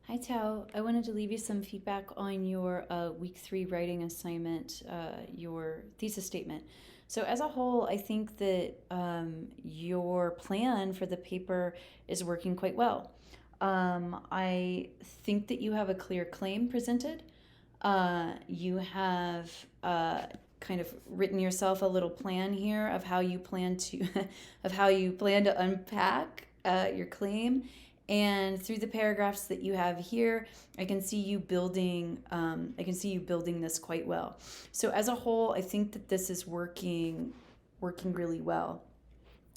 Hi, Tao. I wanted to leave you some feedback on your week 3 writing assignment, your thesis statement. So, as a whole, I think that your plan for the paper is working quite well. I think that you have a clear claim presented. You have kind of written yourself a little plan here of how you plan to of how you plan to unpack your claim, and through the paragraphs that you have here, I can see you building. I can see you building this quite well. So as a whole, I think that this is working really well.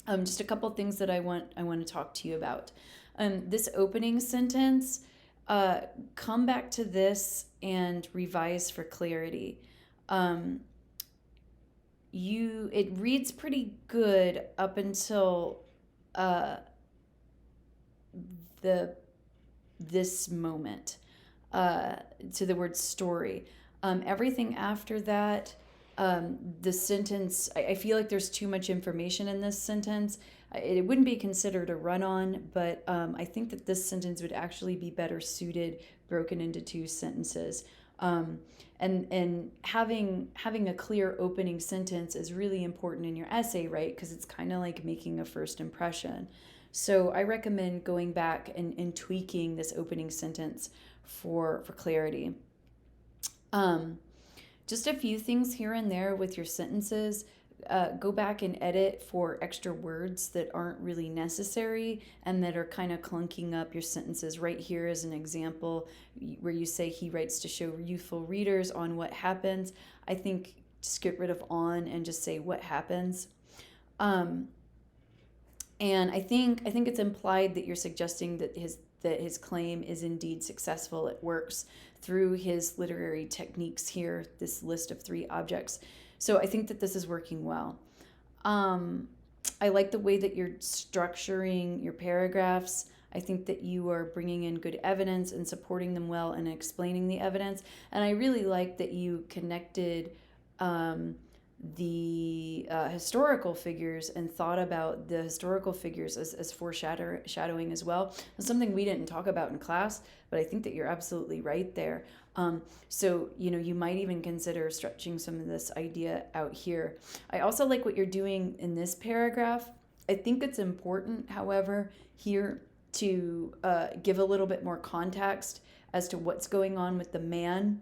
Just a couple things that I want to talk to you about. This opening sentence. Come back to this and revise for clarity. Um, it reads pretty good up until uh, the this moment, uh, to the word story. Everything after that, the sentence, I feel like there's too much information in this sentence. It wouldn't be considered a run on, but I think that this sentence would actually be better suited broken into two sentences. Um, and having a clear opening sentence is really important in your essay, right? Because it's kind of like making a first impression. So I recommend going back and tweaking this opening sentence for clarity. Um, just a few things here and there with your sentences. Go back and edit for extra words that aren't really necessary and that are kind of clunking up your sentences. Right here is an example where you say he writes to show youthful readers on what happens. I think just get rid of on and just say what happens. Um, and I think it's implied that you're suggesting that his claim is indeed successful. It works through his literary techniques here, this list of 3 objects. So I think that this is working well. Um, I like the way that you're structuring your paragraphs. I think that you are bringing in good evidence and supporting them well and explaining the evidence. And I really like that you connected um, the historical figures and thought about the historical figures as foreshadowing as well. That's something we didn't talk about in class, but I think that you're absolutely right there. So, you might even consider stretching some of this idea out here. I also like what you're doing in this paragraph. I think it's important, however, here to give a little bit more context as to what's going on with the man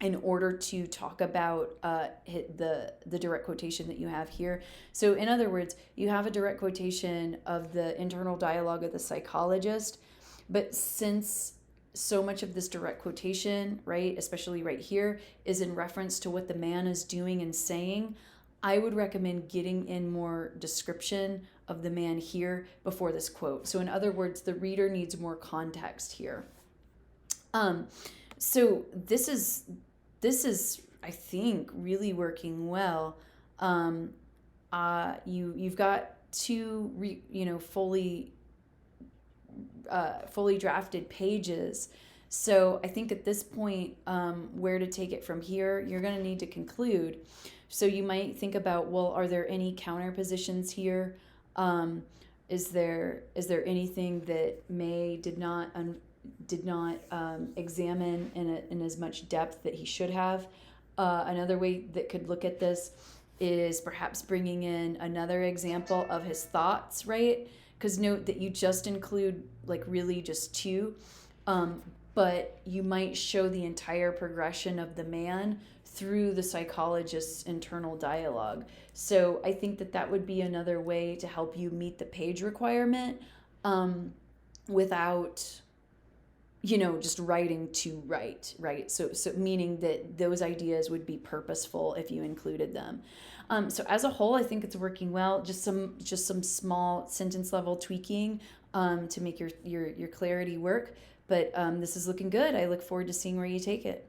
in order to talk about the direct quotation that you have here. So, in other words, you have a direct quotation of the internal dialogue of the psychologist, but since so much of this direct quotation, right, especially right here, is in reference to what the man is doing and saying, I would recommend getting in more description of the man here before this quote. So, in other words, the reader needs more context here. Um, so this is I think really working well. You've got two fully drafted pages. So I think at this point, where to take it from here, you're going to need to conclude. So you might think about, well, are there any counter positions here? Is there anything that May did not examine in as much depth that he should have? Another way that could look at this is perhaps bringing in another example of his thoughts, right? Because note that you just include like really just two, um, but you might show the entire progression of the man through the psychologist's internal dialogue. So I think that would be another way to help you meet the page requirement, without just writing to write, right? So meaning that those ideas would be purposeful if you included them. So as a whole, I think it's working well. Just some small sentence level tweaking to make your clarity work. But this is looking good. I look forward to seeing where you take it.